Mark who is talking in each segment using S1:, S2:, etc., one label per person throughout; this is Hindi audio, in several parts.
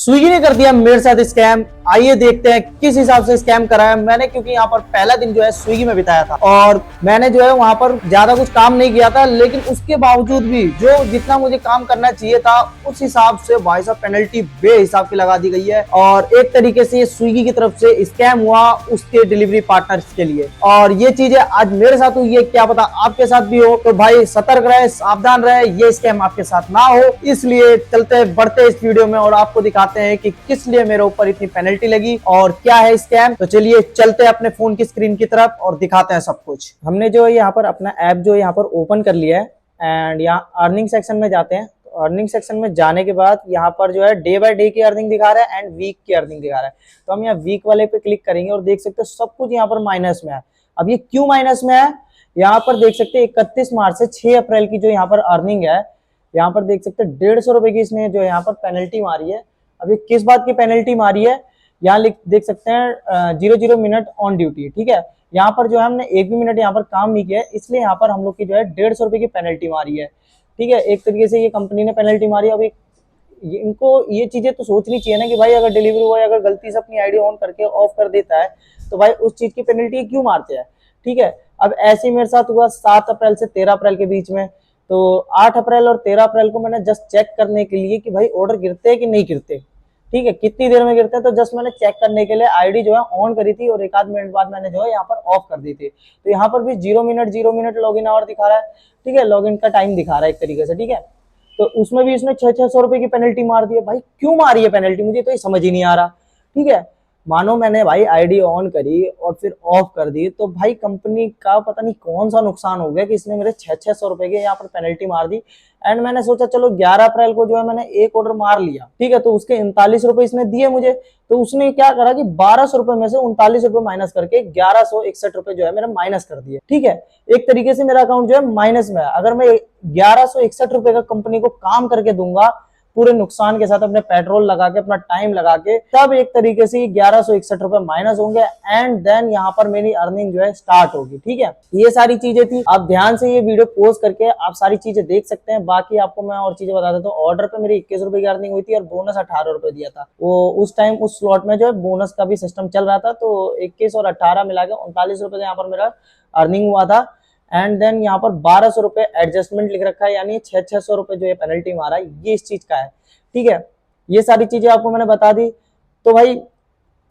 S1: स्विगी ने कर दिया मेरे साथ स्कैम। आइए देखते हैं किस हिसाब से स्कैम करा है मैंने, क्योंकि यहाँ पर पहला दिन जो है स्विगी में बिताया था और मैंने जो है वहां पर ज्यादा कुछ काम नहीं किया था, लेकिन उसके बावजूद भी जो जितना मुझे काम करना चाहिए था उस हिसाब से भाई साहब पेनल्टी बेहिसाब की लगा दी गई है। और एक तरीके से स्विगी की तरफ से स्कैम हुआ उसके डिलीवरी पार्टनर्स के लिए। और ये चीजें आज मेरे साथ हुई है, क्या पता आपके साथ भी हो। तो भाई सतर्क रहे, सावधान रहे, ये स्कैम आपके साथ ना हो। इसलिए चलते बढ़ते इस वीडियो में और आपको दिखाते हैं कि किस लिए मेरे ऊपर इतनी पेनल्टी लगी और क्या है स्कैम। तो चलिए चलते हैं अपने फोन की स्क्रीन की तरफ और दिखाते हैं सब कुछ। हमने जो यहाँ पर अपना ऐप जो यहाँ पर ओपन कर लिया है एंड यहाँ अर्निंग सेक्शन में जाते हैं। अर्निंग सेक्शन में जाने के बाद यहाँ पर जो है डे बाय डे की अर्निंग दिखा रहा है एंड वीक की अर्निंग दिखा रहा है। तो हम यहाँ वीक वाले पे क्लिक करेंगे और देख सकते हैं सब कुछ यहाँ पर माइनस में है। अब ये क्यों माइनस में है, यहाँ पर देख सकते हैं 31 मार्च से 6 अप्रैल की जो यहाँ पर अर्निंग है, यहाँ पर देख सकते हैं 150 रुपए की इसने जो यहाँ पर पेनल्टी मारी है। अब ये किस बात की पेनल्टी मारी है, यहाँ देख सकते हैं 00 मिनट ऑन ड्यूटी। ठीक है, यहाँ पर जो है हमने एक भी मिनट यहाँ पर काम नहीं किया है, इसलिए यहाँ पर हम लोग की जो है 150 रुपए की पेनल्टी मारी है। ठीक है, एक तरीके से ये कंपनी ने पेनल्टी मारी। अब इनको ये चीजें तो सोचनी चाहिए ना कि भाई अगर डिलीवरी बॉय अगर गलती से अपनी आईडी ऑन करके ऑफ कर देता है तो भाई उस चीज की पेनल्टी क्यों मारते हैं। ठीक है, अब ऐसे ही मेरे साथ हुआ 7 अप्रैल से 13 अप्रैल के बीच में। तो 8 अप्रैल और 13 अप्रैल को मैंने जस्ट चेक करने के लिए कि भाई ऑर्डर गिरते हैं कि नहीं गिरते, ठीक है, कितनी देर में गिरते हैं, तो जस्ट मैंने चेक करने के लिए आईडी जो है ऑन करी थी और एक आध मिनट बाद मैंने जो है यहाँ पर ऑफ कर दी थी। तो यहाँ पर भी 0 मिनट लॉगिन आवर दिखा रहा है। ठीक है, लॉगिन का टाइम दिखा रहा है एक तरीके से। ठीक है, तो उसमें भी इसने 600 रुपए की पेनल्टी मार दी है। भाई क्यों मारी है पेनल्टी, मुझे तो ये समझ ही नहीं आ रहा। ठीक है, मानो मैंने भाई आईडी ऑन करी और फिर ऑफ कर दी, तो भाई कंपनी का पता नहीं कौन सा नुकसान हो गया कि इसने मेरे 600 रुपए के यहाँ पर पेनल्टी मार दी। एंड मैंने सोचा चलो 11 अप्रैल को जो है मैंने एक ऑर्डर मार लिया। ठीक है, तो उसके 39 रुपए इसने दिए मुझे, तो उसने क्या करा कि 1200 रुपए में से 39 रुपए माइनस करके 1161 रुपए जो है मेरा माइनस कर दिए। ठीक है, एक तरीके से मेरा अकाउंट जो है माइनस में है। अगर मैं 1161 रुपए का कंपनी को काम करके दूंगा पूरे नुकसान के साथ, अपने पेट्रोल लगा के, अपना टाइम लगा के, तब एक तरीके से 1161 रुपए माइनस होंगे एंड देन यहाँ पर मेरी अर्निंग जो है स्टार्ट होगी। ठीक है, ये सारी चीजें थी। आप ध्यान से ये वीडियो पॉज करके आप सारी चीजें देख सकते हैं। बाकी आपको मैं और चीजें बता देता हूँ। ऑर्डर पे मेरी 21 रुपए की अर्निंग हुई थी और बोनस 18 रुपए दिया था। वो उस टाइम उस स्लॉट में जो है बोनस का भी सिस्टम चल रहा था, तो 21 और 18 मिला के 39 रुपए का यहाँ पर मेरा अर्निंग हुआ था। एंड देन यहाँ पर 1200 रुपए एडजस्टमेंट लिख रखा है, यानी 600 रुपए जो है पेनल्टी मारा है, ये इस चीज का है। ठीक है, ये सारी चीजें आपको मैंने बता दी। तो भाई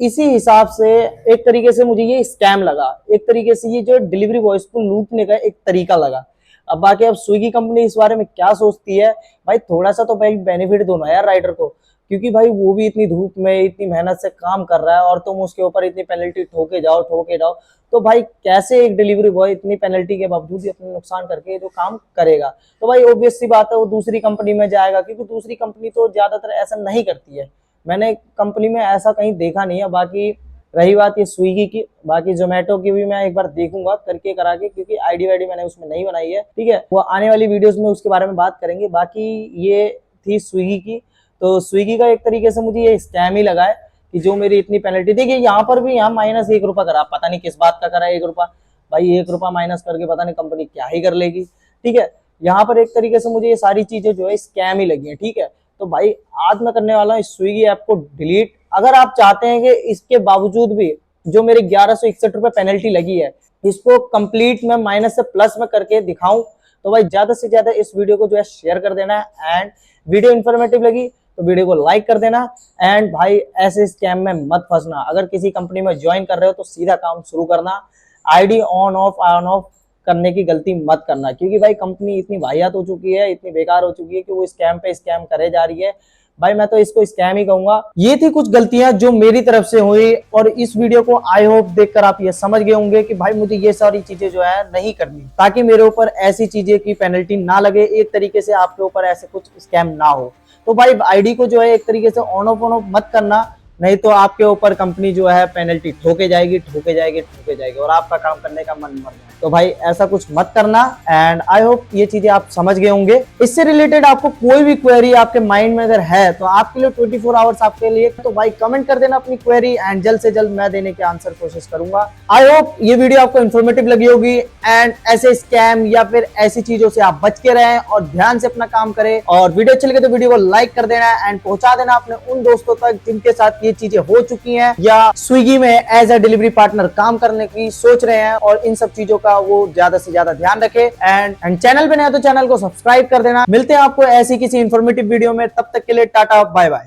S1: इसी हिसाब से एक तरीके से मुझे ये स्कैम लगा, एक तरीके से ये जो डिलीवरी बॉयज को लूटने का एक तरीका लगा। अब बाकी अब स्विगी कंपनी इस बारे में क्या सोचती है, भाई थोड़ा सा तो भाई बेनिफिट दो ना यार राइडर को, क्योंकि भाई वो भी इतनी धूप में इतनी मेहनत से काम कर रहा है और तुम उसके ऊपर इतनी पेनल्टी ठोके जाओ। तो भाई कैसे एक डिलीवरी बॉय इतनी पेनल्टी के बावजूद भी अपने नुकसान करके जो काम करेगा, तो भाई ऑब्वियस सी बात है वो दूसरी कंपनी में जाएगा, क्योंकि दूसरी कंपनी तो ज्यादातर ऐसा नहीं करती है। मैंने कंपनी में ऐसा कहीं देखा नहीं है। बाकी रही बात ये स्विगी की, बाकी जोमेटो की भी मैं एक बार देखूंगा करके करा के, क्योंकि आईडी वाईडी मैंने उसमें नहीं बनाई है। ठीक है, वो आने वाली वीडियोस में उसके बारे में बात करेंगे। बाकी ये थी स्विगी की। तो स्विगी का एक तरीके से मुझे ये स्कैम ही लगा है कि जो मेरी इतनी पेनल्टी, देखिए यहाँ पर भी यहाँ माइनस 1 रुपया करा, पता नहीं किस बात का करा 1 रुपया। भाई 1 रुपया माइनस करके पता नहीं कंपनी क्या ही कर लेगी। ठीक है, यहाँ पर एक तरीके से मुझे ये सारी चीजें जो है स्कैम ही लगी है। ठीक है, तो भाई आज मैं करने वाला हूँ स्विगी ऐप को डिलीट। अगर आप चाहते हैं कि इसके बावजूद भी जो मेरे 1161 रुपए पेनल्टी लगी है इसको कंप्लीट में माइनस से प्लस में करके दिखाऊं, तो भाई ज्यादा से ज्यादा इस वीडियो को जो है शेयर कर देना है। एंड वीडियो इंफॉर्मेटिव लगी तो वीडियो को लाइक कर देना। एंड भाई ऐसे स्कैम में मत फंसना। अगर किसी कंपनी में ज्वाइन कर रहे हो तो सीधा काम शुरू करना, आईडी ऑन ऑफ करने की गलती मत करना, क्योंकि भाई कंपनी इतनी वाहियात हो चुकी है, इतनी बेकार हो चुकी है कि वो स्कैम पे स्कैम करे जा रही है। भाई मैं तो इसको स्कैम ही कहूंगा। ये थी कुछ गलतियां जो मेरी तरफ से हुई और इस वीडियो को आई होप देखकर आप ये समझ गए होंगे कि भाई मुझे ये सारी चीजें जो है नहीं करनी, ताकि मेरे ऊपर ऐसी चीजें की पेनल्टी ना लगे, एक तरीके से आपके ऊपर ऐसे कुछ स्कैम ना हो। तो भाई आईडी को जो है एक तरीके से ऑन ऑफ मत करना, नहीं तो आपके ऊपर कंपनी जो है पेनल्टी ठोके जाएगी और आपका काम करने का मन मर जाएगा। तो भाई ऐसा कुछ मत करना। एंड आई होप ये चीजें आप समझ गए होंगे। इससे रिलेटेड आपको कोई भी क्वेरी आपके माइंड में अगर है तो आपके लिए 24 आवर्स आपके लिए, तो भाई कमेंट कर देना अपनी क्वेरी एंड जल्द से जल्द मैं देने के आंसर कोशिश करूंगा। आई होप ये वीडियो आपको इन्फॉर्मेटिव लगी होगी एंड ऐसे स्कैम या फिर ऐसी चीजों से आप बच के रहें और ध्यान से अपना काम करें। और वीडियो अच्छी लगे तो वीडियो को लाइक कर देना एंड पहुंचा देना अपने उन दोस्तों तक जिनके साथ ये चीजें हो चुकी हैं या स्विगी में एज अ डिलीवरी पार्टनर काम करने की सोच रहे हैं, और इन सब चीजों का वो ज्यादा से ज्यादा ध्यान रखे। एंड चैनल पे नए तो चैनल को सब्सक्राइब कर देना। मिलते हैं आपको ऐसी किसी इंफॉर्मेटिव वीडियो में, तब तक के लिए टाटा बाय बाय।